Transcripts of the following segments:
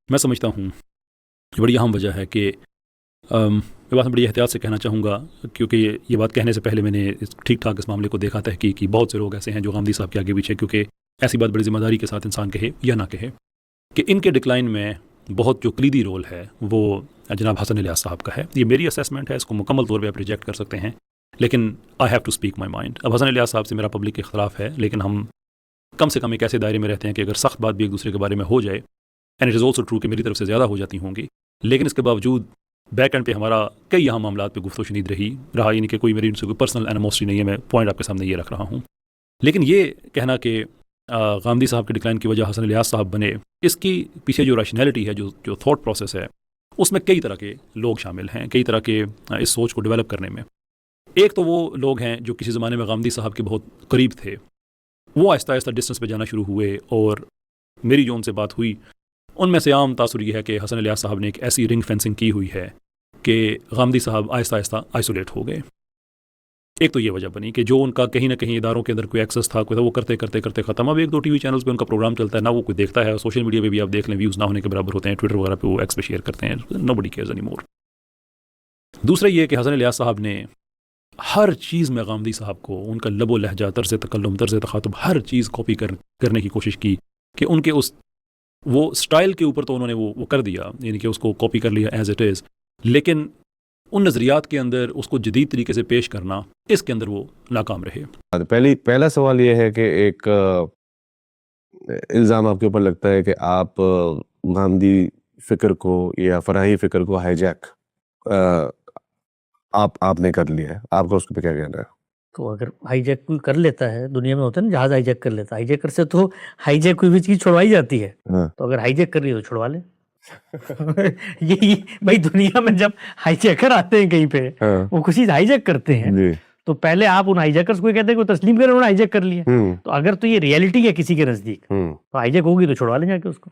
میں سمجھتا ہوں یہ بڑی اہم وجہ ہے کہ یہ بات میں بڑی احتیاط سے کہنا چاہوں گا، کیونکہ یہ بات کہنے سے پہلے میں نے ٹھیک ٹھاک اس معاملے کو دیکھا تحقیق کی. بہت سے لوگ ایسے ہیں جو غامدی صاحب کے آگے پیچھے، کیونکہ ایسی بات بڑی ذمہ داری کے ساتھ انسان کہے یا نہ کہے، کہ ان کے ڈکلائن میں بہت جو کلیدی رول ہے وہ جناب حسن الیاس صاحب کا ہے. یہ میری اسیسمنٹ ہے، اس کو مکمل طور پہ آپ ریجیکٹ کر سکتے ہیں، لیکن I have to speak my mind. اب حسن الیاس صاحب سے میرا پبلک اختلاف ہے، لیکن ہم کم سے کم ایک ایسے دائرے میں رہتے ہیں کہ اگر سخت بات بھی ایک دوسرے کے بارے میں ہو جائے، and it is also true کہ میری طرف سے زیادہ ہو جاتی ہوں گی، لیکن اس کے باوجود بیک اینڈ پہ ہمارا کئی اہم معاملات پہ گفت و شنید رہا، یعنی کہ کوئی میری ان سے کوئی پرسنل اینیموسٹی نہیں ہے. میں پوائنٹ آپ کے سامنے یہ رکھ رہا ہوں. لیکن یہ کہنا کہ غامدی صاحب کے ڈکلائن کی وجہ حسن الیاس صاحب بنے، اس کی پیچھے جو ریشنیلٹی ہے، جو تھاٹ پروسیس ہے، اس میں کئی طرح کے لوگ شامل ہیں، کئی طرح کے اس سوچ کو ڈیولپ کرنے میں. ایک تو وہ لوگ ہیں جو کسی زمانے میں غامدی صاحب کے بہت قریب تھے، وہ آہستہ آہستہ ڈسٹنس پہ جانا شروع ہوئے، اور میری جو ان سے بات ہوئی ان میں سے عام تاثر یہ ہے کہ حسن الیاس صاحب نے ایک ایسی رنگ فینسنگ کی ہوئی ہے کہ غامدی صاحب آہستہ آہستہ آئسولیٹ ہو گئے. ایک تو یہ وجہ بنی کہ جو ان کا کہیں نہ کہیں اداروں کے اندر کوئی ایکسس تھا، کوئی تھا، وہ کرتے کرتے کرتے ختم. اب ایک دو ٹی وی چینلز پہ ان کا پروگرام چلتا ہے، نہ وہ کوئی دیکھتا ہے. سوشل میڈیا پہ بھی آپ دیکھ لیں ویوز نہ ہونے کے برابر ہوتے ہیں، ٹویٹر وغیرہ پہ وہ ایکس پہ شیئر کرتے ہیں. Nobody cares any more. دوسرا یہ کہ حسن الیاس صاحب نے ہر چیز میں غامدی صاحب کو، ان کا لب و لہجہ، طرز تکلم، طرز تخاطب، ہر چیز کاپی کرنے کی کوشش کی کہ ان کے اس وہ سٹائل کے اوپر تو انہوں نے وہ کر دیا، یعنی کہ اس کو کاپی کر لیا ایز اٹ از، لیکن ان نظریات کے اندر اس کو جدید طریقے سے پیش کرنا، اس کے اندر وہ ناکام رہے. پہلا سوال یہ ہے کہ ایک الزام آپ کے اوپر لگتا ہے کہ آپ غامدی فکر کو یا فراہی فکر کو ہائی جیک آپ نے کر لیا ہے. آپ کا اس پہ کیا کہنا ہے؟ تو اگر ہائی جیک کوئی کر لیتا ہے، دنیا میں ہوتا ہے نا جہاز ہائی جیک کر لیتا ہے، ہائی جیکر سے تو ہائی جیک کوئی بھی چیز چھڑوائی جاتی ہے. تو اگر ہائی جیک کر رہی ہے تو چھڑوا لیں. یہی بھائی دنیا میں جب ہائی جیکر آتے ہیں کہیں پہ، وہ کچھ چیز ہائی جیک کرتے ہیں، تو پہلے آپ ان ہائی جیکرز کو کہتے ہیں کہ تسلیم کریں انہوں نے ہائی جیک کر لیا. تو اگر تو یہ ریئلٹی ہے کسی کے نزدیک، تو ہائی جیک ہوگی تو چھڑوا لیں جا کے اس کو.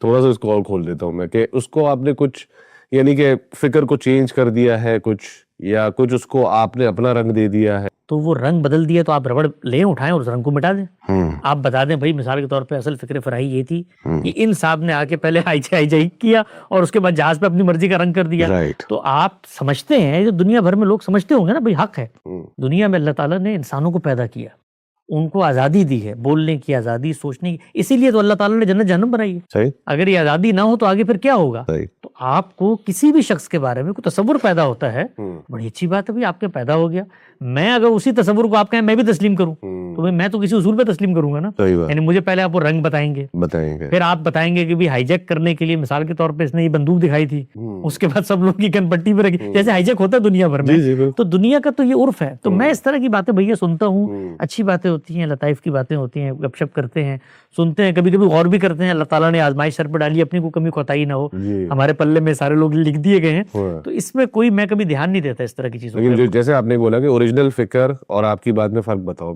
تھوڑا سا اس کو اور کھول دیتا ہوں میں کہ اس کو آپ نے کچھ، یعنی کہ فکر کو چینج کر دیا ہے کچھ، یا کچھ اس کو آپ نے اپنا رنگ دے دیا ہے. تو وہ رنگ بدل دیا تو آپ ربڑ لیں اٹھائیں اور اس رنگ کو مٹا دیں. آپ بتا دیں بھائی مثال کے طور پہ اصل فکر فراہی یہ تھی کہ ان صاحب نے آ کے پہلے ہائی جیک کیا اور اس کے بعد جہاز پہ اپنی مرضی کا رنگ کر دیا. تو آپ سمجھتے ہیں، جو دنیا بھر میں لوگ سمجھتے ہوں گے نا، بھائی حق ہے، دنیا میں اللہ تعالیٰ نے انسانوں کو پیدا کیا، ان کو آزادی دی ہے، بولنے کی آزادی، سوچنے کی، اسی لیے تو اللہ تعالیٰ نے جنت جہنم بنائی ہے. اگر یہ آزادی نہ ہو تو آگے پھر کیا ہوگا؟ تو آپ کو کسی بھی شخص کے بارے میں کوئی تصور پیدا ہوتا ہے، بڑی اچھی بات ہے بھائی آپ کے پیدا ہو گیا. میں اگر اسی تصور کو آپ کہیں میں بھی تسلیم کروں تو میں تو کسی اصول پہ تسلیم کروں گا نا. یعنی مجھے پہلے آپ وہ رنگ بتائیں گے، پھر آپ بتائیں گے کہ بھی ہائی جیک کرنے کے لیے مثال کے طور پہ اس نے یہ بندوق دکھائی تھی، اس کے بعد سب لوگ کی گن پٹی پہ رکھی، جیسے ہائی جیک ہوتا ہے دنیا بھر میں. تو دنیا کا تو یہ عرف ہے. تو میں اس طرح کی باتیں بھیا سنتا ہوں، اچھی باتیں ہوتی ہیں، لطائف کی باتیں ہوتی ہیں، گپ شپ کرتے ہیں، سنتے ہیں، کبھی کبھی غور بھی کرتے ہیں. اللہ تعالیٰ نے آزمائش سر پہ ڈالی، اپنی کو کمی کوتاہی نہ ہو، ہمارے پلے میں سارے لوگ لکھ دیے گئے ہیں. تو اس میں کوئی میں کبھی دھیان نہیں دیتا اس طرح کی چیزوں. لیکن جیسے آپ نے بولا کہ اوریجنل فکر اور آپ کی بات میں فرق بتاؤ.